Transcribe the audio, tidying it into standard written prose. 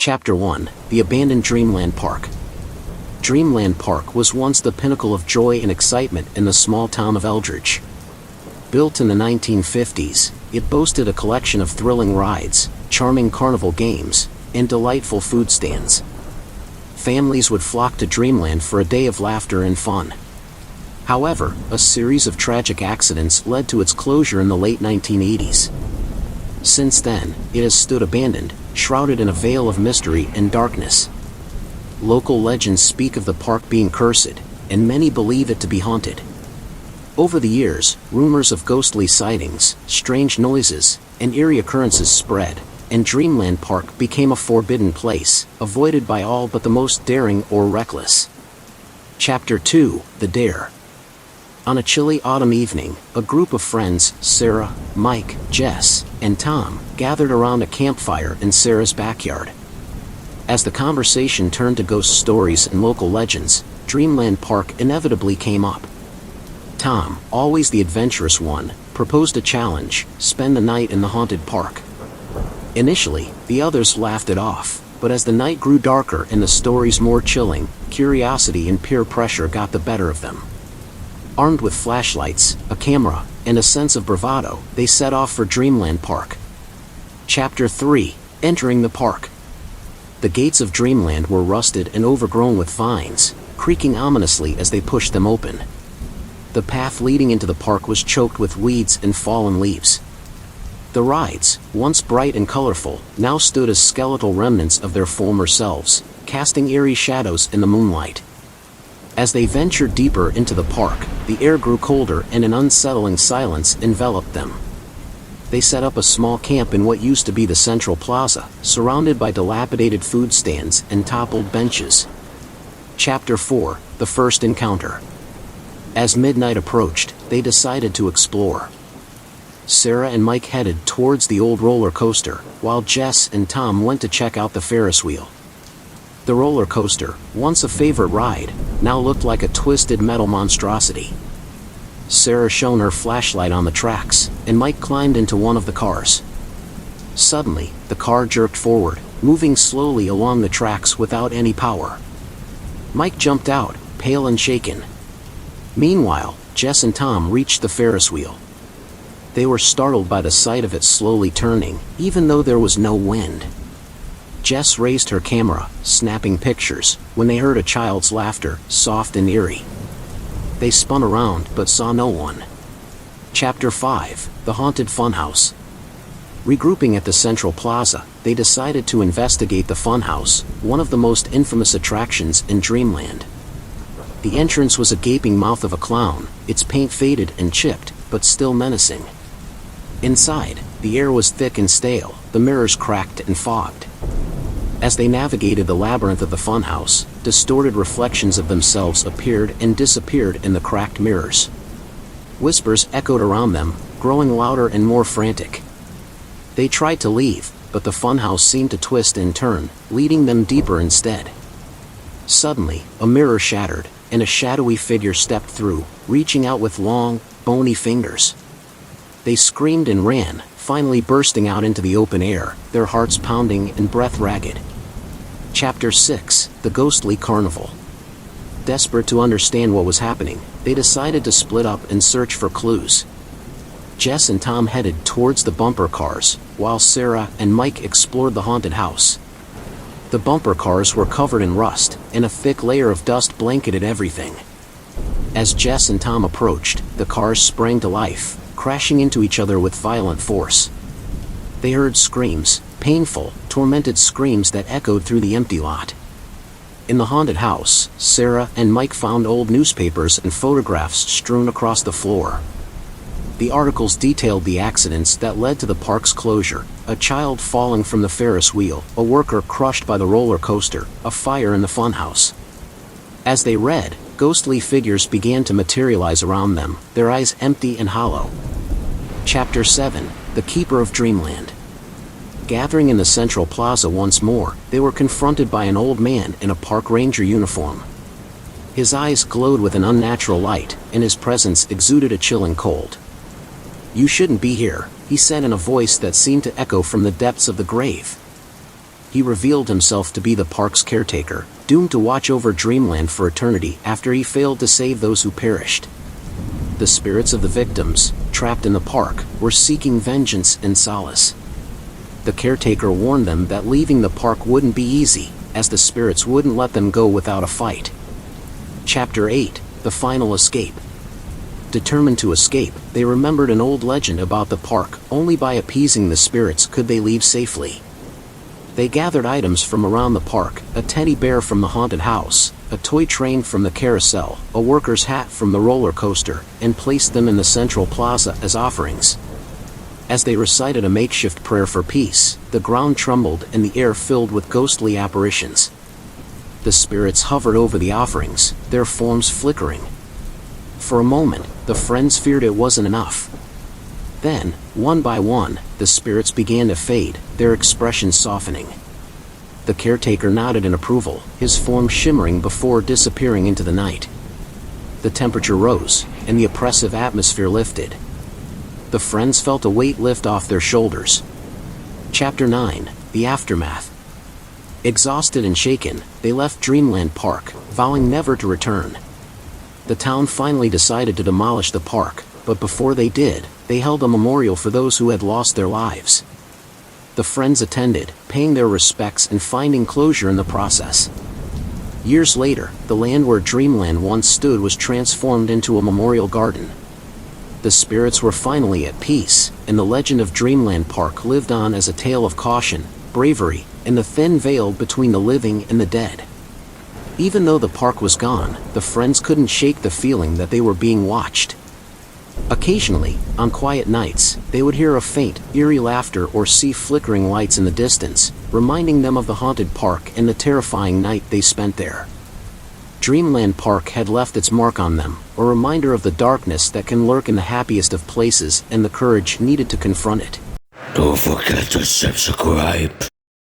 Chapter 1: The Abandoned Dreamland Park. Dreamland Park was once the pinnacle of joy and excitement in the small town of Eldridge. Built in the 1950s, it boasted a collection of thrilling rides, charming carnival games, and delightful food stands. Families would flock to Dreamland for a day of laughter and fun. However, a series of tragic accidents led to its closure in the late 1980s. Since then, it has stood abandoned, shrouded in a veil of mystery and darkness. Local legends speak of the park being cursed, and many believe it to be haunted. Over the years, rumors of ghostly sightings, strange noises, and eerie occurrences spread, and Dreamland Park became a forbidden place, avoided by all but the most daring or reckless. Chapter 2: The Dare. On a chilly autumn evening, a group of friends, Sarah, Mike, Jess, and Tom, gathered around a campfire in Sarah's backyard. As the conversation turned to ghost stories and local legends, Dreamland Park inevitably came up. Tom, always the adventurous one, proposed a challenge: spend the night in the haunted park. Initially, the others laughed it off, but as the night grew darker and the stories more chilling, curiosity and peer pressure got the better of them. Armed with flashlights, a camera, and a sense of bravado, they set off for Dreamland Park. Chapter 3: Entering the Park. The gates of Dreamland were rusted and overgrown with vines, creaking ominously as they pushed them open. The path leading into the park was choked with weeds and fallen leaves. The rides, once bright and colorful, now stood as skeletal remnants of their former selves, casting eerie shadows in the moonlight. As they ventured deeper into the park, the air grew colder and an unsettling silence enveloped them. They set up a small camp in what used to be the central plaza, surrounded by dilapidated food stands and toppled benches. Chapter 4: The First Encounter. As midnight approached, they decided to explore. Sarah and Mike headed towards the old roller coaster, while Jess and Tom went to check out the Ferris wheel. The roller coaster, once a favorite ride, now looked like a twisted metal monstrosity. Sarah shone her flashlight on the tracks, and Mike climbed into one of the cars. Suddenly, the car jerked forward, moving slowly along the tracks without any power. Mike jumped out, pale and shaken. Meanwhile, Jess and Tom reached the Ferris wheel. They were startled by the sight of it slowly turning, even though there was no wind. Jess raised her camera, snapping pictures, when they heard a child's laughter, soft and eerie. They spun around but saw no one. Chapter 5: The Haunted Funhouse. Regrouping at the Central Plaza, they decided to investigate the Funhouse, one of the most infamous attractions in Dreamland. The entrance was a gaping mouth of a clown, its paint faded and chipped, but still menacing. Inside, the air was thick and stale, the mirrors cracked and fogged. As they navigated the labyrinth of the funhouse, distorted reflections of themselves appeared and disappeared in the cracked mirrors. Whispers echoed around them, growing louder and more frantic. They tried to leave, but the funhouse seemed to twist and turn, leading them deeper instead. Suddenly, a mirror shattered, and a shadowy figure stepped through, reaching out with long, bony fingers. They screamed and ran, finally bursting out into the open air, their hearts pounding and breath ragged. Chapter 6: The Ghostly Carnival. Desperate to understand what was happening, they decided to split up and search for clues. Jess and Tom headed towards the bumper cars, while Sarah and Mike explored the haunted house. The bumper cars were covered in rust, and a thick layer of dust blanketed everything. As Jess and Tom approached, the cars sprang to life, crashing into each other with violent force. They heard screams, painful, tormented screams that echoed through the empty lot. In the haunted house, Sarah and Mike found old newspapers and photographs strewn across the floor. The articles detailed the accidents that led to the park's closure: a child falling from the Ferris wheel, a worker crushed by the roller coaster, a fire in the funhouse. As they read, ghostly figures began to materialize around them, their eyes empty and hollow. Chapter 7: The Keeper of Dreamland. Gathering in the Central Plaza once more, they were confronted by an old man in a park ranger uniform. His eyes glowed with an unnatural light, and his presence exuded a chilling cold. "You shouldn't be here," he said in a voice that seemed to echo from the depths of the grave. he revealed himself to be the park's caretaker, doomed to watch over Dreamland for eternity after he failed to save those who perished. The spirits of the victims, trapped in the park, were seeking vengeance and solace. The caretaker warned them that leaving the park wouldn't be easy, as the spirits wouldn't let them go without a fight. Chapter 8: The Final Escape. Determined to escape, they remembered an old legend about the park. Only by appeasing the spirits could they leave safely. They gathered items from around the park: a teddy bear from the haunted house, a toy train from the carousel, a worker's hat from the roller coaster, and placed them in the central plaza as offerings. As they recited a makeshift prayer for peace, the ground trembled and the air filled with ghostly apparitions. The spirits hovered over the offerings, their forms flickering. For a moment, the friends feared it wasn't enough. Then, one by one, the spirits began to fade, their expressions softening. The caretaker nodded in approval, his form shimmering before disappearing into the night. The temperature rose, and the oppressive atmosphere lifted. The friends felt a weight lift off their shoulders. Chapter 9: The Aftermath. Exhausted and shaken, they left Dreamland Park, vowing never to return. The town finally decided to demolish the park, but before they did, they held a memorial for those who had lost their lives. The friends attended, paying their respects and finding closure in the process. Years later, the land where Dreamland once stood was transformed into a memorial garden. The spirits were finally at peace, and the legend of Dreamland Park lived on as a tale of caution, bravery, and the thin veil between the living and the dead. Even though the park was gone, the friends couldn't shake the feeling that they were being watched. Occasionally, on quiet nights, they would hear a faint, eerie laughter or see flickering lights in the distance, reminding them of the haunted park and the terrifying night they spent there. Dreamland Park had left its mark on them, a reminder of the darkness that can lurk in the happiest of places and the courage needed to confront it. Don't forget to subscribe.